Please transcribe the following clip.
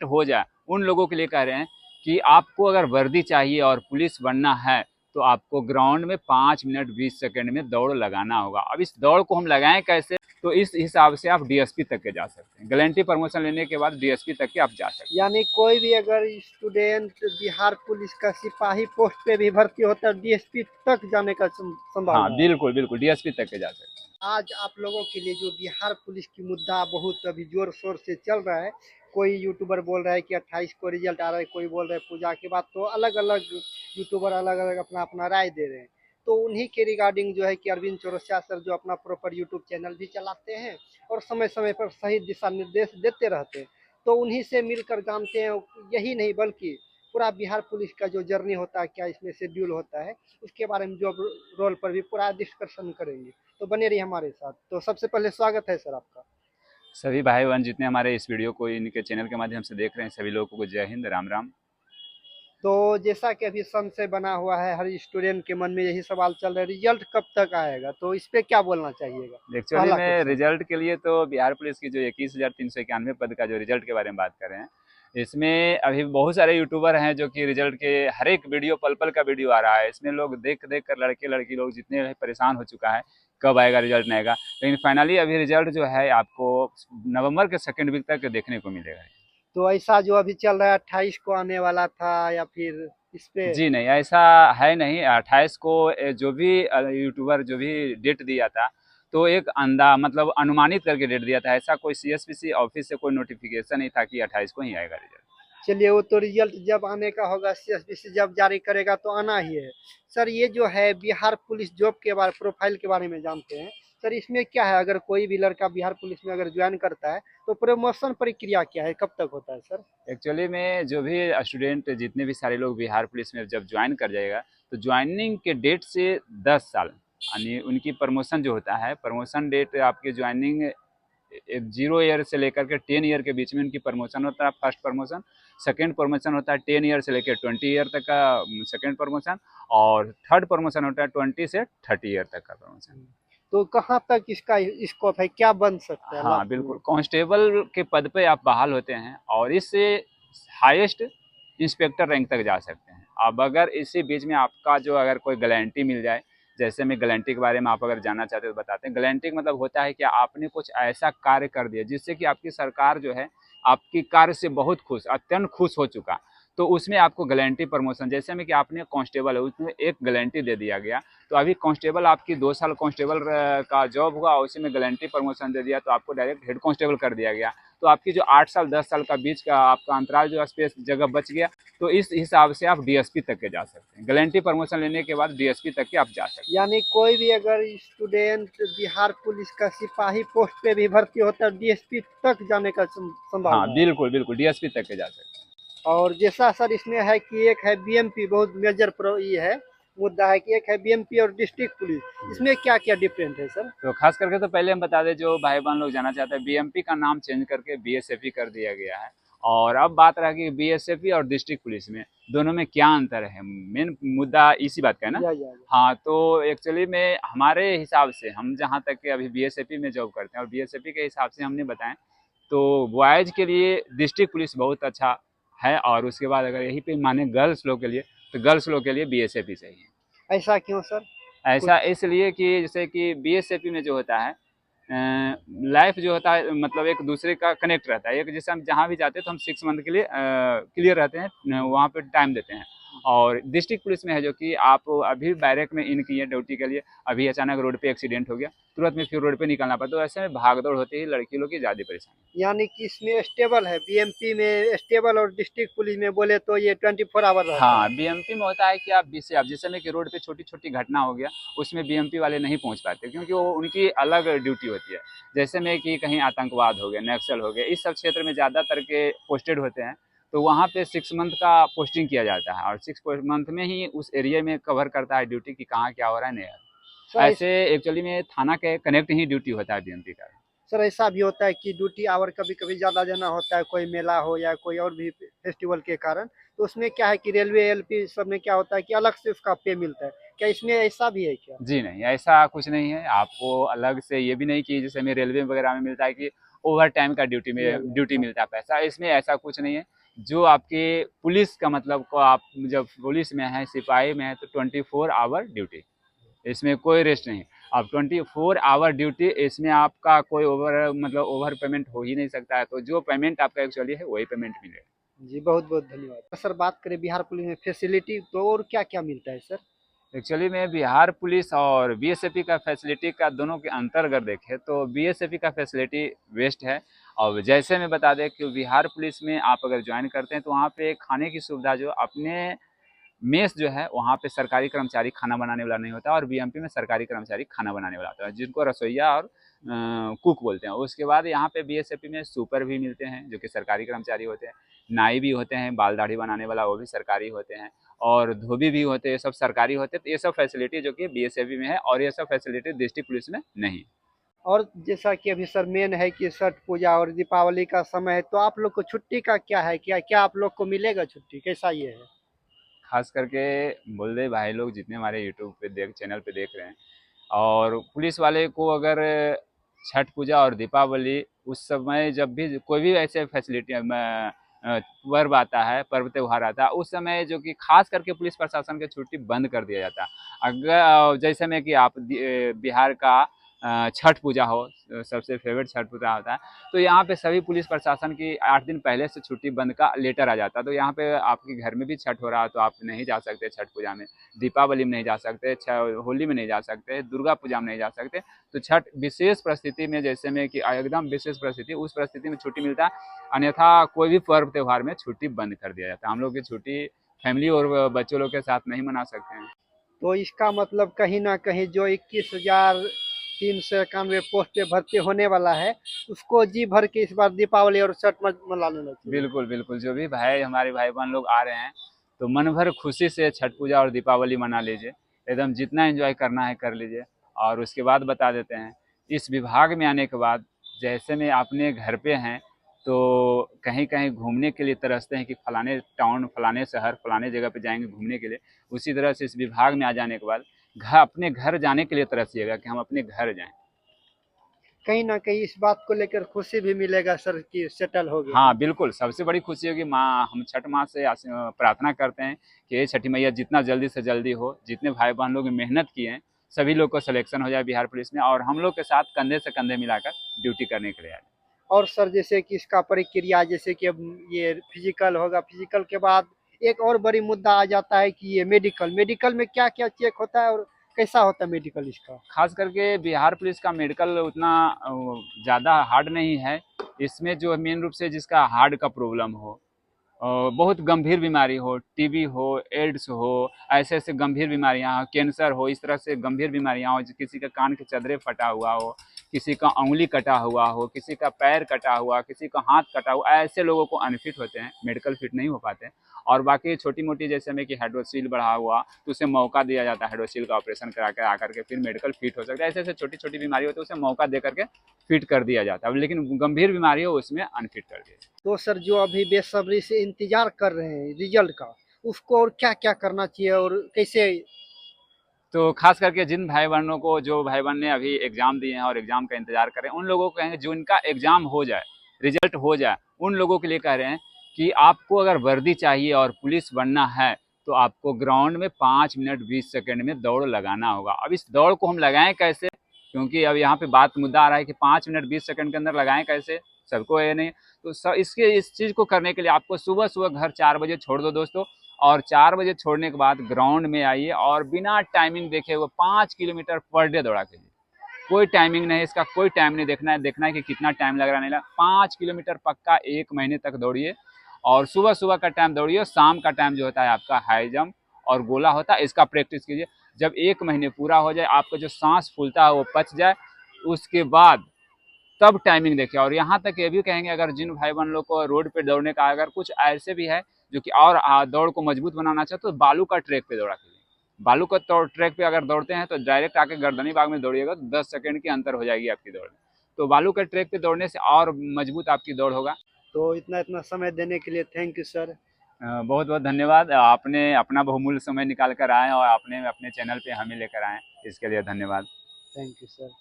हो जाए उन लोगों के लिए कह रहे हैं कि आपको अगर वर्दी चाहिए और पुलिस बनना है तो आपको ग्राउंड में 5 मिनट 20 सेकंड में दौड़ लगाना होगा। अब इस दौड़ को हम लगाएं कैसे, तो इस हिसाब से आप डीएसपी तक के जा सकते हैं। गारंटी प्रमोशन लेने के बाद डीएसपी तक के आप जा सकते हैं। यानी कोई भी अगर स्टूडेंट बिहार पुलिस का सिपाही पोस्ट पे भी भर्ती होता है डीएसपी तक जाने का संभावना हाँ है। बिल्कुल बिल्कुल डीएसपी तक के जा सकते हैं। आज आप लोगों के लिए जो बिहार पुलिस की मुद्दा बहुत अभी जोर शोर से चल रहा है, कोई यूट्यूबर बोल रहा है कि 28 को रिजल्ट आ रहा है, कोई बोल रहा है पूजा के बाद, तो अलग अलग यूट्यूबर अलग अलग अपना अपना राय दे रहे हैं। तो उन्हीं के रिगार्डिंग जो है कि अरविंद चौरसिया सर जो अपना प्रॉपर यूट्यूब चैनल भी चलाते हैं और समय समय पर सही दिशा निर्देश देते रहते हैं, तो उन्हीं से मिलकर जानते हैं। यही नहीं बल्कि पूरा बिहार पुलिस का जो जर्नी होता है, क्या इसमें शेड्यूल होता है, उसके बारे में जॉब रोल पर भी पूरा डिस्कशन करेंगे। तो बने रहिए हमारे साथ। तो सबसे पहले स्वागत है सर आपका। सभी भाई बहन जितने हमारे इस वीडियो को इनके चैनल के माध्यम से देख रहे हैं सभी लोगों को जय हिंद, राम राम। तो जैसा कि अभी संशय बना हुआ है, हर स्टूडेंट के मन में यही सवाल चल रहा है, रिजल्ट कब तक आएगा, तो इस पे क्या बोलना चाहिएगा? एक्चुअली पहला में क्वेश्चन। रिजल्ट के लिए तो बिहार पुलिस की जो 21,391 पद का जो रिजल्ट के बारे में बात कर रहे हैं, इसमें अभी बहुत सारे यूट्यूबर हैं जो कि रिजल्ट के हर एक वीडियो पल पल का वीडियो आ रहा है। इसमें लोग देख देख कर लड़के लड़की लोग जितने भी परेशान हो चुका है कब आएगा रिजल्ट नहीं आएगा। लेकिन फाइनली अभी रिजल्ट जो है आपको नवंबर के सेकेंड वीक तक देखने को मिलेगा। तो ऐसा जो अभी चल रहा है 28 को आने वाला था या फिर इस पे? जी नहीं, ऐसा है नहीं। 28 को जो भी यूट्यूबर जो भी डेट दिया था तो एक मतलब अनुमानित करके डेट दिया था। ऐसा कोई सीएसपीसी ऑफिस से कोई नोटिफिकेशन नहीं था कि 28 को ही आएगा रिजल्ट। चलिए, वो तो रिजल्ट जब आने का होगा, सीएसपीसी जब जारी करेगा तो आना ही है। सर ये जो है बिहार पुलिस जॉब के बारे प्रोफाइल के बारे में जानते हैं सर, इसमें क्या है, अगर कोई भी लड़का बिहार पुलिस में अगर ज्वाइन करता है तो प्रमोशन प्रक्रिया क्या है, कब तक होता है सर? एक्चुअली में जो भी स्टूडेंट जितने भी सारे लोग बिहार पुलिस में जब ज्वाइन कर जाएगा तो ज्वाइनिंग के डेट से 10 साल यानी उनकी प्रमोशन जो होता है, प्रमोशन डेट आपकी ज्वाइनिंग 0 ईयर से लेकर के 10 ईयर के बीच में उनकी प्रमोशन होता है। फर्स्ट प्रमोशन, सेकंड प्रमोशन होता है 10 ईयर से लेकर 20 ईयर तक का सेकंड प्रमोशन, और थर्ड प्रमोशन होता है 20 से 30 ईयर तक का प्रमोशन। तो कहाँ तक इसका स्कोप है, क्या बन सकता है हाँ लास्ट में? बिल्कुल, कांस्टेबल के पद पे आप बहाल होते हैं और इससे हाईएस्ट इंस्पेक्टर रैंक तक जा सकते हैं। अब अगर इसी बीच में आपका जो अगर कोई गारंटी मिल जाए, जैसे मैं गारंटी के बारे में आप अगर जानना चाहते हो तो बताते हैं। गारंटी का मतलब होता है कि आपने कुछ ऐसा कार्य कर दिया जिससे कि आपकी सरकार जो है आपकी कार्य से बहुत खुश, अत्यंत खुश हो चुका, तो उसमें आपको गारंटी प्रमोशन, जैसे में कि आपने कांस्टेबल है उसमें एक गारंटी दे दिया गया, तो अभी कांस्टेबल आपकी 2 साल कांस्टेबल का जॉब हुआ, उसी में गारंटी प्रमोशन दे दिया तो आपको डायरेक्ट हेड कांस्टेबल कर दिया गया। तो आपकी जो 8 साल 10 साल का बीच का आपका अंतराल जो स्पेस जगह बच गया, तो इस हिसाब से आप डीएसपी तक के जा सकते हैं। गारंटी प्रमोशन लेने के बाद डीएसपी तक के आप जा सकते हैं। यानी कोई भी अगर स्टूडेंट बिहार पुलिस का सिपाही पोस्ट पे भी भर्ती होता है डीएसपी तक जाने का हाँ संभावना है। बिल्कुल बिल्कुल डीएसपी तक के जा सकते हैं। और जैसा सर इसमें है कि एक है बीएमपी, बहुत मेजर प्रो ये है मुद्दा है कि एक है बीएमपी और डिस्ट्रिक्ट पुलिस, इसमें क्या क्या डिफरेंट है सर? तो खास करके तो पहले हम बता दें, जो भाई बहन लोग जानना चाहते हैं, बीएमपी का नाम चेंज करके बीएसएफई कर दिया गया है। और अब बात रहा कि बीएसएफई और डिस्ट्रिक्ट पुलिस में दोनों में क्या अंतर है, मेन मुद्दा इसी बात का है ना। या। हाँ, तो एक्चुअली में हमारे हिसाब से हम जहाँ तक के अभी बीएसएफई में जॉब करते हैं और बीएसएफई के हिसाब से हमने बताएं तो बॉयज़ के लिए डिस्ट्रिक्ट पुलिस बहुत अच्छा है, और उसके बाद अगर यही पे माने गर्ल्स लोग के लिए तो गर्ल्स लोग के लिए बीएसएफई सही है। ऐसा क्यों सर? ऐसा इसलिए कि जैसे कि बीएसएफई में जो होता है लाइफ जो होता है मतलब एक दूसरे का कनेक्ट रहता है। एक जैसे हम जहाँ भी जाते हैं तो हम 6 मंथ के लिए क्लियर रहते हैं, वहाँ पे टाइम देते हैं। और डिस्ट्रिक्ट पुलिस में है जो कि आप अभी बैरक में इन किए ड्यूटी के लिए, अभी अचानक रोड पे एक्सीडेंट हो गया, तुरंत में फिर रोड पे निकलना पड़ा, तो ऐसे में भागदौड़ होती है, लड़की लोग की ज़्यादा परेशानी। यानी कि इसमें स्टेबल है, बीएमपी में स्टेबल और डिस्ट्रिक्ट पुलिस में बोले तो ये 24 आवर रहता हाँ, है। बीएमपी में होता है कि आप बीच से आप जिस समय कि रोड पे छोटी छोटी घटना हो गया उसमें बीएमपी वाले नहीं पहुंच पाते, क्योंकि वो उनकी अलग ड्यूटी होती है। जैसे में कि कहीं आतंकवाद हो गया, नक्सल हो गया, इस सब क्षेत्र में ज़्यादातर के पोस्टेड होते हैं, तो वहाँ पे 6 मंथ का पोस्टिंग किया जाता है और 6 मंथ में ही उस एरिया में कवर करता है ड्यूटी की कहाँ क्या हो रहा है नहीं हो रहा सर है। ऐसे एक्चुअली में थाना के कनेक्ट ही ड्यूटी होता है बीएमपी का। सर ऐसा भी होता है कि ड्यूटी आवर कभी कभी ज़्यादा देना होता है, कोई मेला हो या कोई और भी फेस्टिवल के कारण, तो उसमें क्या है कि रेलवे एलपी सब में क्या होता है कि अलग से उसका पे मिलता है, क्या इसमें ऐसा भी है क्या? जी नहीं, ऐसा कुछ नहीं है। आपको अलग से ये भी नहीं कि जैसे हमें रेलवे वगैरह में मिलता है कि ओवर टाइम का ड्यूटी मिलता है पैसा। इसमें ऐसा कुछ नहीं है। जो आपके पुलिस का मतलब को, आप जब पुलिस में है, सिपाही में है, तो 24 आवर ड्यूटी, इसमें कोई रेस्ट नहीं। अब 24 आवर ड्यूटी, इसमें आपका कोई ओवर पेमेंट हो ही नहीं सकता है। तो जो पेमेंट आपका एक्चुअली है वही पेमेंट मिलेगा। जी, बहुत बहुत धन्यवाद सर। बात करें बिहार पुलिस में फैसिलिटी तो और क्या क्या मिलता है सर? एक्चुअली में बिहार पुलिस और बीएसएफई का फैसिलिटी का दोनों के अंतर अगर देखें तो बीएसएफई का फैसिलिटी बेस्ट है। और जैसे मैं बता दें कि बिहार पुलिस में आप अगर ज्वाइन करते हैं तो वहाँ पे खाने की सुविधा जो अपने मेस जो है, वहाँ पे सरकारी कर्मचारी खाना बनाने वाला नहीं होता, और बीएमपी में सरकारी कर्मचारी खाना बनाने वाला होता है, जिनको रसोइया और कुक बोलते हैं। उसके बाद यहाँ पे बीएसएफई में सुपर भी मिलते हैं जो कि सरकारी कर्मचारी होते हैं, नाई भी होते हैं, बाल दाढ़ी बनाने वाला वो भी सरकारी होते हैं, और धोबी भी होते हैं, सब सरकारी होते हैं। तो ये सब फैसिलिटी जो कि बीएसएफई में है, और ये सब फैसिलिटी डिस्ट्रिक्ट पुलिस में नहीं। और जैसा कि अभी सर मेन है कि छठ पूजा और दीपावली का समय है, तो आप लोग को छुट्टी का क्या है? क्या क्या आप लोग को मिलेगा छुट्टी? कैसा ये है? खास करके बोल दे भाई लोग जितने हमारे यूट्यूब पे चैनल पे देख रहे हैं, और पुलिस वाले को अगर छठ पूजा और दीपावली उस समय जब भी कोई भी ऐसे फैसिलिटी पर्व आता है, पर्व त्यौहार आता है, उस समय जो कि खास करके पुलिस प्रशासन की छुट्टी बंद कर दिया जाता है। अगर जैसे में कि आप बिहार का छठ पूजा हो, सबसे फेवरेट छठ पूजा होता है, तो यहाँ पे सभी पुलिस प्रशासन की 8 दिन पहले से छुट्टी बंद का लेटर आ जाता है। तो यहाँ पे आपके घर में भी छठ हो रहा है तो आप नहीं जा सकते छठ पूजा में, दीपावली में नहीं जा सकते, होली में नहीं जा सकते, दुर्गा पूजा में नहीं जा सकते। तो छठ विशेष परिस्थिति में, जैसे में कि एकदम विशेष परिस्थिति, उस परिस्थिति में छुट्टी मिलता है, अन्यथा कोई भी पर्व त्यौहार में छुट्टी बंद कर दिया जाता है। हम लोग की छुट्टी फैमिली और बच्चों लोग के साथ नहीं मना सकते हैं। तो इसका मतलब कहीं ना कहीं जो 21,391 पोस्ट पे भर्ती होने वाला है, उसको जी भर के इस बार दीपावली और छठ मना लेना चाहिए। बिल्कुल बिल्कुल, जो भी भाई हमारे भाई बहन लोग आ रहे हैं तो मन भर खुशी से छठ पूजा और दीपावली मना लीजिए, एकदम जितना एंजॉय करना है कर लीजिए। और उसके बाद बता देते हैं, इस विभाग में आने के बाद जैसे में अपने घर पे हैं तो कहीं कहीं घूमने के लिए तरसते हैं कि फलाने टाउन, फलाने शहर, फलाने जगह पे जाएंगे घूमने के लिए, उसी तरह से इस विभाग में आ जाने के बाद अपने घर जाने के लिए तरसिएगा कि हम अपने घर जाएं। कहीं ना कहीं इस बात को लेकर खुशी भी मिलेगा सर कि सेटल हो गया। हाँ बिल्कुल, सबसे बड़ी खुशी होगी माँ, हम छठ माँ से प्रार्थना करते हैं कि ये छठी मैया जितना जल्दी से जल्दी हो, जितने भाई बहन लोग मेहनत किए हैं सभी लोग को सिलेक्शन हो जाए बिहार पुलिस में, और हम लोग के साथ कंधे से कंधे मिलाकर ड्यूटी करने के लिए आए। और सर जैसे कि इसका प्रक्रिया, जैसे कि अब ये फिजिकल होगा, फिजिकल के बाद एक और बड़ी मुद्दा आ जाता है कि ये मेडिकल, मेडिकल में क्या क्या चेक होता है और कैसा होता है मेडिकल इसका? खास करके बिहार पुलिस का मेडिकल उतना ज़्यादा हार्ड नहीं है। इसमें जो मेन रूप से जिसका हार्ट का प्रॉब्लम हो, बहुत गंभीर बीमारी हो, टीबी हो, एड्स हो, ऐसे ऐसे गंभीर बीमारियां हो, कैंसर हो, इस तरह से गंभीर बीमारियां हो, किसी का कान के चदरे फटा हुआ हो, किसी का उंगली कटा हुआ हो, किसी का पैर कटा हुआ, किसी का हाथ कटा हुआ, ऐसे लोगों को अनफिट होते हैं, मेडिकल फिट नहीं हो पाते हैं। और बाकी छोटी मोटी जैसे में कि हाइड्रोसील बढ़ा हुआ, तो उसे मौका दिया जाता है, हाइड्रोसील का ऑपरेशन करा कर आकर के फिर मेडिकल फिट हो सकता है। ऐसे ऐसे छोटी छोटी बीमारी होती है उसे मौका दे करके फिट कर दिया जाता है, लेकिन गंभीर बीमारी हो उसमें अनफिट कर दिया। तो सर जो अभी बेसब्री से इंतजार कर रहे हैं रिजल्ट का, उसको और क्या क्या करना चाहिए और कैसे? तो खास करके जिन भाई बहनों को, जो भाई बहन ने अभी एग्जाम दिए हैं और एग्जाम का इंतजार कर रहे हैं, उन लोगों को कहेंगे जो इनका एग्जाम हो जाए, रिजल्ट हो जाए, उन लोगों के लिए कह रहे हैं कि आपको अगर वर्दी चाहिए और पुलिस बनना है तो आपको ग्राउंड में 5 मिनट 20 सेकंड में दौड़ लगाना होगा। अब इस दौड़ को हम लगाएं कैसे, क्योंकि अब यहाँ पे बात मुद्दा आ रहा है कि 5 मिनट 20 सेकंड के अंदर लगाएं कैसे, सबको ये नहीं। तो इस चीज़ को करने के लिए आपको सुबह सुबह घर 4 बजे छोड़ दो दोस्तों, और 4 बजे छोड़ने के बाद ग्राउंड में आइए और बिना टाइमिंग देखे हुए 5 किलोमीटर पर डे दौड़ा कीजिए। कोई टाइमिंग नहीं है इसका, कोई टाइम नहीं देखना है कि कितना टाइम लग रहा नहीं लगा। 5 किलोमीटर पक्का 1 महीने तक दौड़िए, और सुबह सुबह का टाइम दौड़िए, शाम का टाइम जो होता है आपका हाई जंप और गोला होता है, इसका प्रैक्टिस कीजिए। जब 1 महीने पूरा हो जाए, आपका जो सांस फूलता है वो पच जाए, उसके बाद तब टाइमिंग देखिए। और यहाँ तक ये भी कहेंगे, अगर जिन भाई बहन लोग को रोड पे दौड़ने का अगर कुछ ऐसे भी है जो कि और दौड़ को मजबूत बनाना चाहते तो बालू का ट्रैक पे दौड़ा कीजिए। बालू का ट्रैक पे अगर दौड़ते हैं तो डायरेक्ट आके गर्दनी बाग में दौड़िएगा तो 10 सेकंड की अंतर हो जाएगी आपकी दौड़ में। तो बालू के ट्रैक पे दौड़ने से और मजबूत आपकी दौड़ होगा। तो इतना इतना समय देने के लिए थैंक यू सर। बहुत बहुत धन्यवाद, आपने अपना बहुमूल्य समय निकाल कर आए और आपने अपने चैनल पे हमें लेकर आए, इसके लिए धन्यवाद। Thank you sir.